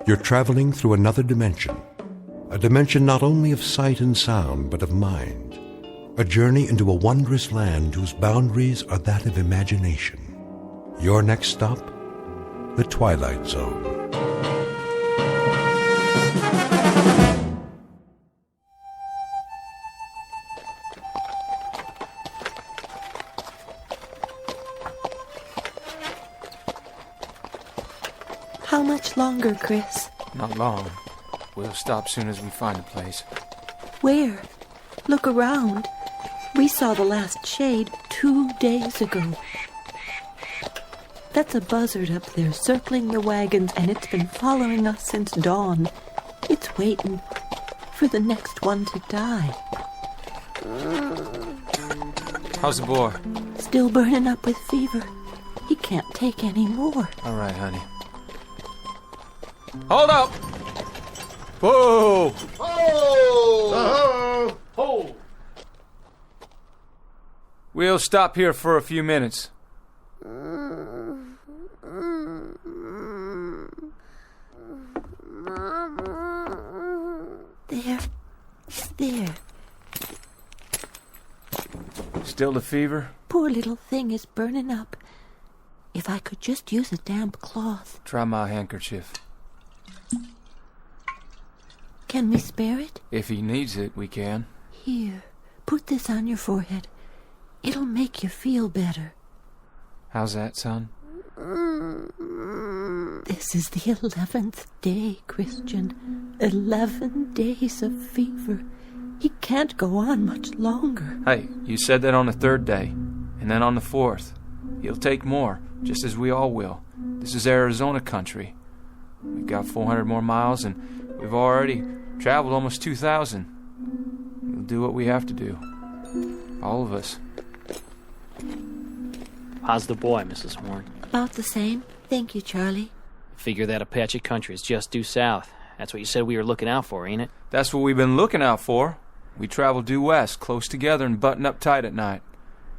You're traveling through another dimension. A dimension not only of sight and sound, but of mind. A journey into a wondrous land whose boundaries are that of imagination. Your next stop? The Twilight Zone. How much longer, Chris? Not long. We'll stop soon as we find a place. Where? Look around. We saw the last shade 2 days ago. That's a buzzard up there circling the wagons, and it's been following us since dawn. It's waiting for the next one to die. How's the boy? Still burning up with fever. He can't take any more. All right, honey. Hold up! Whoa! Oh! Hold! We'll stop here for a few minutes. There. Still the fever? Poor little thing is burning up. If I could just use a damp cloth. Try my handkerchief. Can we spare it? If he needs it, we can. Here, put this on your forehead. It'll make you feel better. How's that, son? This is the 11th day, Christian. 11 days of fever. He can't go on much longer. Hey, you said that on the 3rd day, and then on the 4th. He'll take more, just as we all will. This is Arizona country. We've got 400 more miles, and we've already traveled almost 2,000. We'll do what we have to do. All of us. How's the boy, Mrs. Horn? About the same. Thank you, Charlie. Figure that Apache country is just due south. That's what you said we were looking out for, ain't it? That's what we've been looking out for. We travel due west, close together and button up tight at night.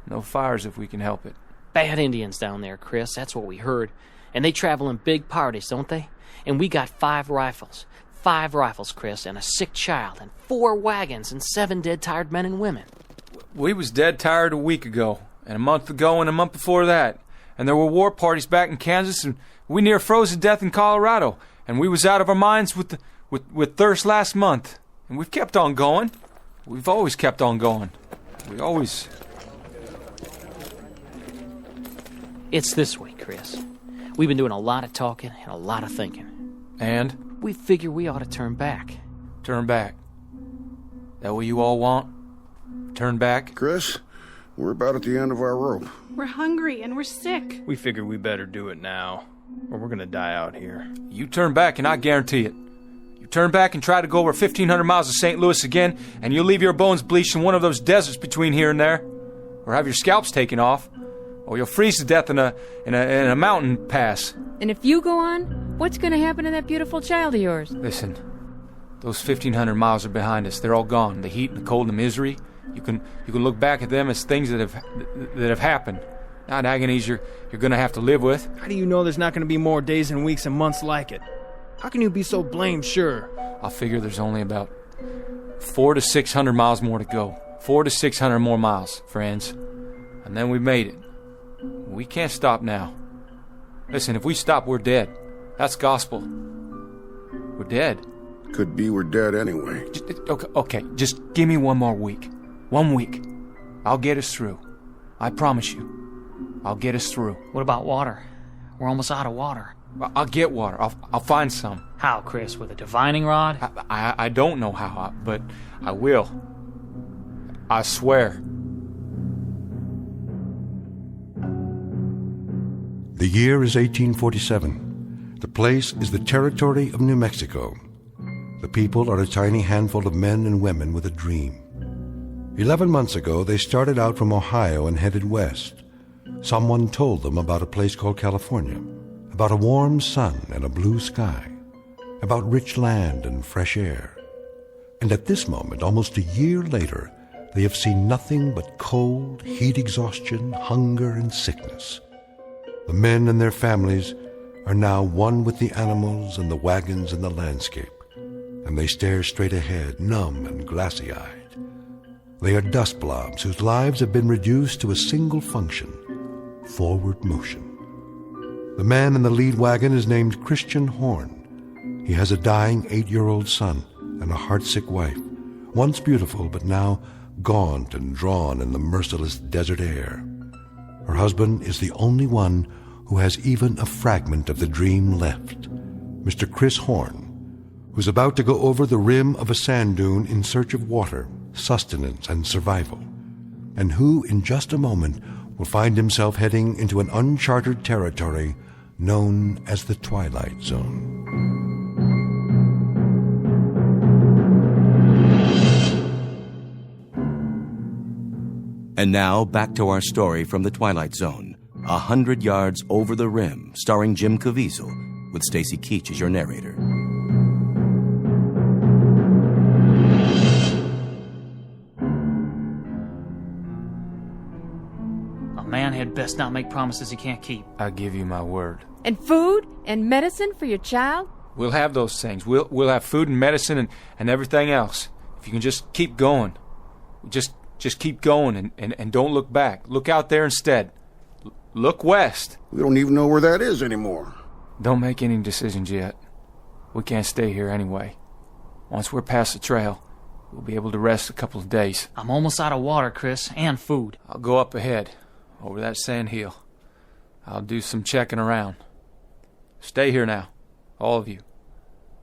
No fires if we can help it. Bad Indians down there, Chris. That's what we heard. And they travel in big parties, don't they? And we got 5 rifles. 5 rifles, Chris, and a sick child, and 4 wagons, and 7 dead, tired men and women. We was dead tired a week ago, and a month ago, and a month before that. And there were war parties back in Kansas, and we near froze to death in Colorado. And we was out of our minds with thirst last month. And we've kept on going. We've always kept on going. We always... It's this way, Chris. We've been doing a lot of talking and a lot of thinking. And? We figure we ought to turn back. Turn back? That what you all want? Turn back? Chris, we're about at the end of our rope. We're hungry and we're sick. We figured we better do it now, or we're gonna die out here. You turn back and I guarantee it. You turn back and try to go over 1,500 miles of St. Louis again, and you'll leave your bones bleached in one of those deserts between here and there. Or have your scalps taken off. Or you'll freeze to death in a mountain pass. And if you go on, what's going to happen to that beautiful child of yours? Listen, those 1,500 miles are behind us. They're all gone. The heat and the cold and the misery. You can look back at them as things that have happened, not agonies you're going to have to live with. How do you know there's not going to be more days and weeks and months like it? How can you be so blamed sure? I'll figure there's only about 400 to 600 miles more to go. 400 to 600 more miles, friends. And then we made it. We can't stop now. Listen, if we stop, we're dead. That's gospel. We're dead. Could be we're dead anyway. Okay, just give me one more week. 1 week. I'll get us through. I promise you. I'll get us through. What about water? We're almost out of water. I'll get water. I'll find some. How, Chris? With a divining rod? I don't know how, but I will. I swear. The year is 1847. The place is the territory of New Mexico. The people are a tiny handful of men and women with a dream. 11 months ago, they started out from Ohio and headed west. Someone told them about a place called California, about a warm sun and a blue sky, about rich land and fresh air. And at this moment, almost a year later, they have seen nothing but cold, heat exhaustion, hunger, and sickness. The men and their families are now one with the animals and the wagons and the landscape, and they stare straight ahead, numb and glassy-eyed. They are dust blobs whose lives have been reduced to a single function: forward motion. The man in the lead wagon is named Christian Horn. He has a dying 8-year-old son and a heartsick wife, once beautiful but now gaunt and drawn in the merciless desert air. Her husband is the only one who has even a fragment of the dream left, Mr. Chris Horn, who's about to go over the rim of a sand dune in search of water, sustenance, and survival, and who, in just a moment, will find himself heading into an uncharted territory known as the Twilight Zone. And now, back to our story from the Twilight Zone, 100 Yards Over the Rim, starring Jim Caviezel, with Stacy Keach as your narrator. A man had best not make promises he can't keep. I give you my word. And food and medicine for your child? We'll have those things. We'll have food and medicine and everything else. If you can just keep going. Just keep going and don't look back. Look out there instead. Look west. We don't even know where that is anymore. Don't make any decisions yet. We can't stay here anyway. Once we're past the trail, we'll be able to rest a couple of days. I'm almost out of water, Chris, and food. I'll go up ahead, over that sand hill. I'll do some checking around. Stay here now, all of you.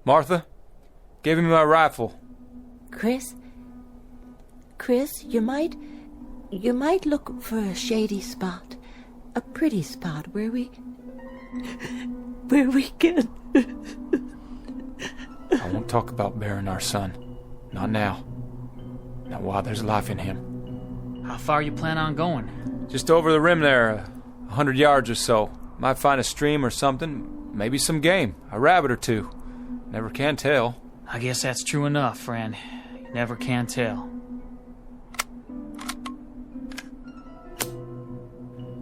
Martha, give me my rifle. Chris, you might look for a shady spot, a pretty spot where we can. I won't talk about burying our son. Not now. Not while there's life in him. How far you plan on going? Just over the rim there, 100 yards or so. Might find a stream or something, maybe some game, a rabbit or two. Never can tell. I guess that's true enough, friend. You never can tell.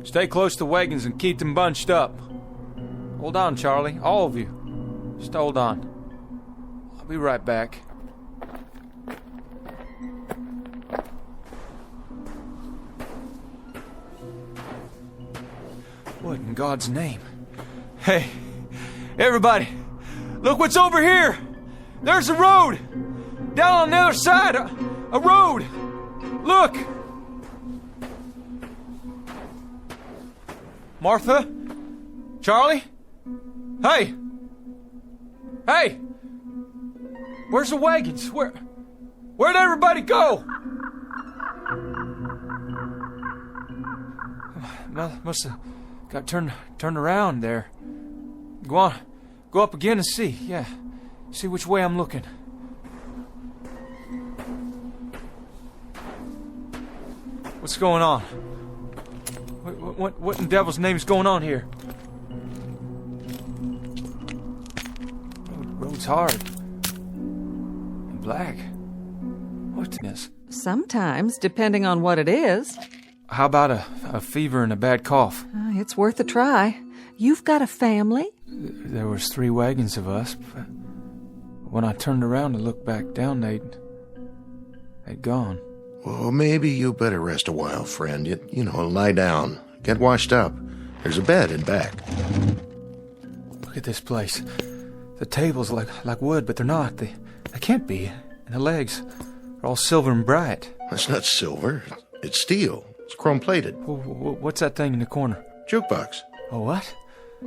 Stay close to wagons and keep them bunched up. Hold on, Charlie, all of you. Just hold on. I'll be right back. What in God's name? Hey, everybody, look what's over here! There's a road! Down on the other side, a road! Look! Martha? Charlie? Hey! Hey! Where's the wagons? Where'd everybody go? Must have got turned around there. Go on. Go up again and see. Yeah. See which way I'm looking. What's going on? What in devil's name is going on here? Road's hard. And black. What is? Sometimes, depending on what it is. How about a fever and a bad cough? It's worth a try. You've got a family? There was 3 wagons of us, but when I turned around to look back down, they'd gone. Well, maybe you better rest a while, friend. You know, lie down. Get washed up. There's a bed in back. Look at this place. The tables like wood, but they're not. They can't be. And the legs are all silver and bright. That's not silver. It's steel. It's chrome-plated. What's that thing in the corner? Jukebox. A what?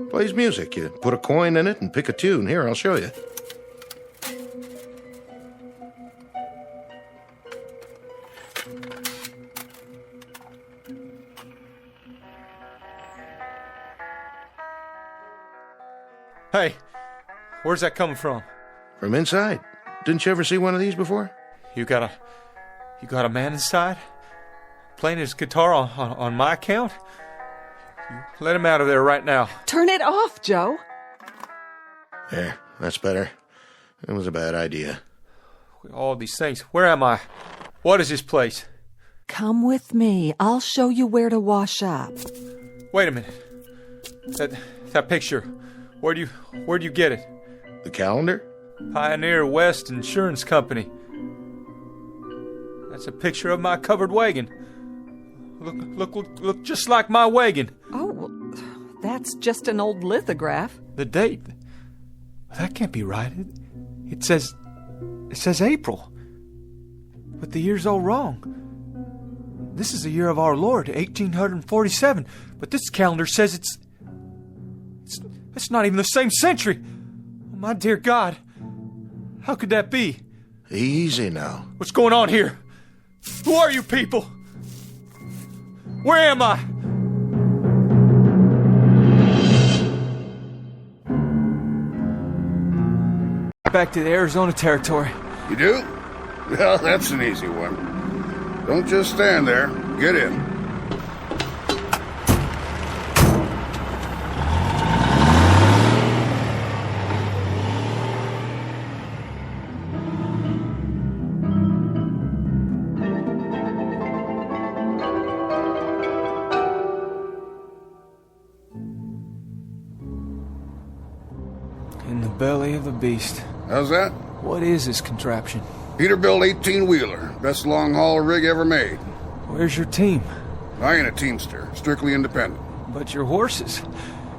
Plays music. You put a coin in it and pick a tune. Here, I'll show you. Hey, where's that coming from? From inside. Didn't you ever see one of these before? You got a man inside? Playing his guitar on my account? You let him out of there right now. Turn it off, Joe. There, that's better. It was a bad idea. All these things. Where am I? What is this place? Come with me. I'll show you where to wash up. Wait a minute. That picture. Where'd you get it? The calendar? Pioneer West Insurance Company. That's a picture of my covered wagon. Look just like my wagon. Oh, well, that's just an old lithograph. The date. That can't be right. It says April. But the year's all wrong. This is the year of our Lord, 1847. But this calendar says it's not even the same century. Oh, my dear God. How could that be? Easy now. What's going on here? Who are you people? Where am I? Back to the Arizona Territory. You do? Well, that's an easy one. Don't just stand there. Get in. In the belly of the beast. How's that? What is this contraption? Peterbilt 18-wheeler. Best long-haul rig ever made. Where's your team? I ain't a teamster. Strictly independent. But your horses.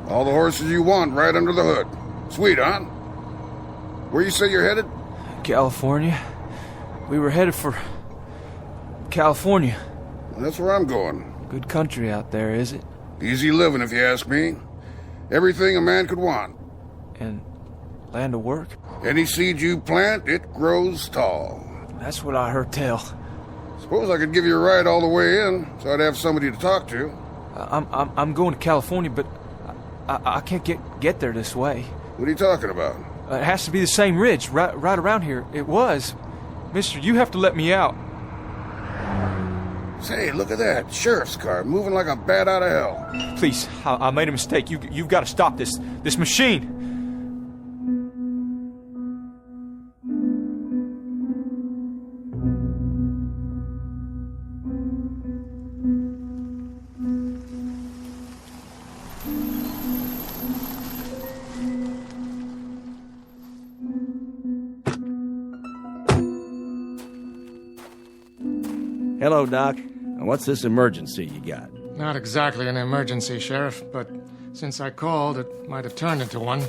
All the horses you want right under the hood. Sweet, huh? Where you say you're headed? California. We were headed for California. That's where I'm going. Good country out there, is it? Easy living, if you ask me. Everything a man could want. And land of work? Any seed you plant, it grows tall. That's what I heard tell. Suppose I could give you a ride all the way in, so I'd have somebody to talk to. I'm going to California, but I can't get there this way. What are you talking about? It has to be the same ridge, right around here. It was. Mister, you have to let me out. Say, look at that. Sheriff's car, moving like a bat out of hell. Please, I made a mistake. You've got to stop this machine. Hello, Doc. What's this emergency you got? Not exactly an emergency, Sheriff, but since I called, it might have turned into one.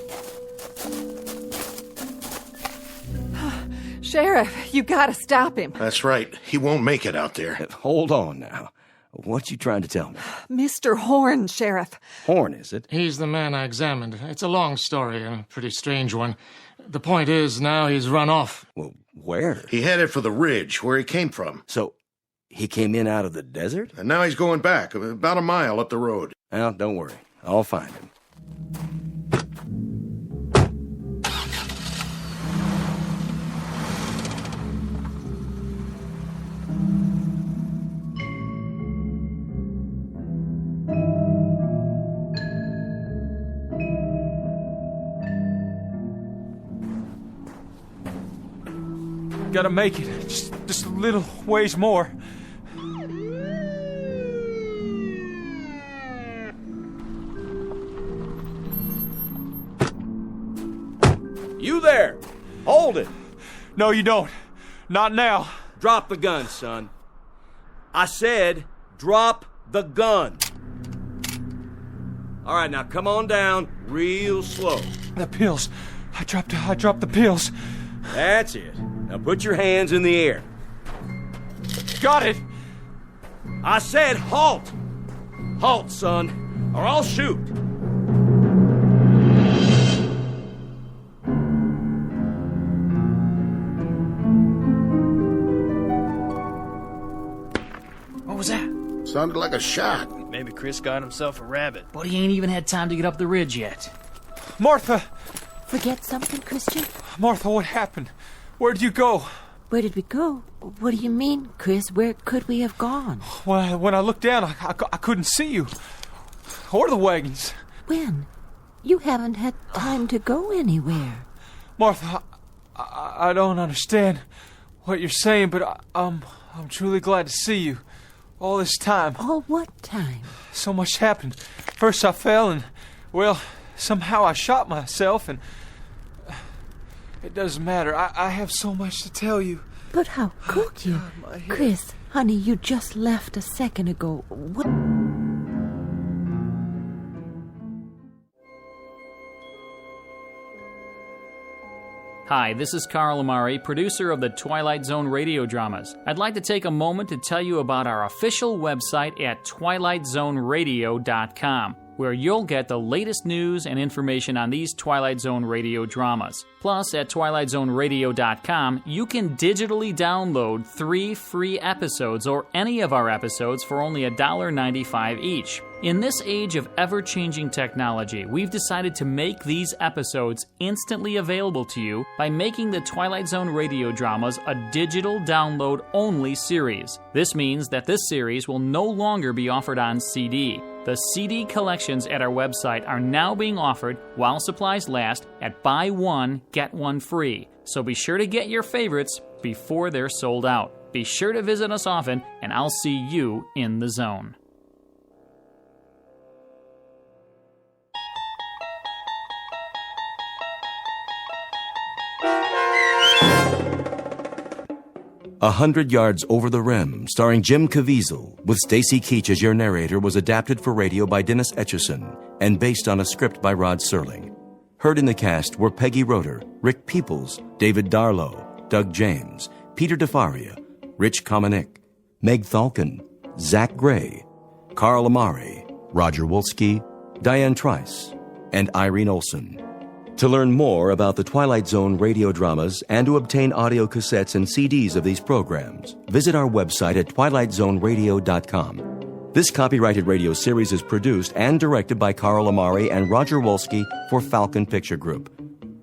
Sheriff, you gotta stop him. That's right. He won't make it out there. Hold on now. What you trying to tell me? Mr. Horn, Sheriff. Horn, is it? He's the man I examined. It's a long story, a pretty strange one. The point is, now he's run off. Well, where? He headed for the ridge, where he came from. So, he came in out of the desert? And now he's going back, about a mile up the road. Well, don't worry. I'll find him. Gotta make it. Just a little ways more. You there! Hold it! No, you don't. Not now. Drop the gun, son. I said, drop the gun. All right, now come on down real slow. The pills. I dropped the pills. That's it. Now put your hands in the air. Got it. I said halt. Halt, son, or I'll shoot. What was that? Sounded like a shot. Maybe Chris got himself a rabbit. But he ain't even had time to get up the ridge yet. Martha! Forget something, Christian? Martha, what happened? Where'd you go? Where did we go? What do you mean, Chris? Where could we have gone? When I looked down, I couldn't see you. Or the wagons. When? You haven't had time to go anywhere. Martha, I don't understand what you're saying, but I'm truly glad to see you. All this time. All what time? So much happened. First I fell and, well, somehow I shot myself, and it doesn't matter. I have so much to tell you. But how could you? Chris, honey, you just left a second ago. What? Hi, this is Carl Amari, producer of the Twilight Zone radio dramas. I'd like to take a moment to tell you about our official website at twilightzoneradio.com, where you'll get the latest news and information on these Twilight Zone radio dramas. Plus, at twilightzoneradio.com, you can digitally download 3 free episodes or any of our episodes for only $1.95 each. In this age of ever-changing technology, we've decided to make these episodes instantly available to you by making the Twilight Zone radio dramas a digital download-only series. This means that this series will no longer be offered on CD. The CD collections at our website are now being offered while supplies last at buy one, get one free. So be sure to get your favorites before they're sold out. Be sure to visit us often, and I'll see you in the zone. A 100 Yards Over the Rim, starring Jim Caviezel, with Stacy Keach as your narrator, was adapted for radio by Dennis Etchison and based on a script by Rod Serling. Heard in the cast were Peggy Roeder, Rick Peoples, David Darlow, Doug James, Peter DeFaria, Rich Komenick, Meg Thalken, Zach Gray, Carl Amari, Roger Wolski, Diane Trice, and Irene Olson. To learn more about the Twilight Zone radio dramas and to obtain audio cassettes and CDs of these programs, visit our website at twilightzoneradio.com. This copyrighted radio series is produced and directed by Carl Amari and Roger Wolski for Falcon Picture Group.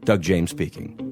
Doug James speaking.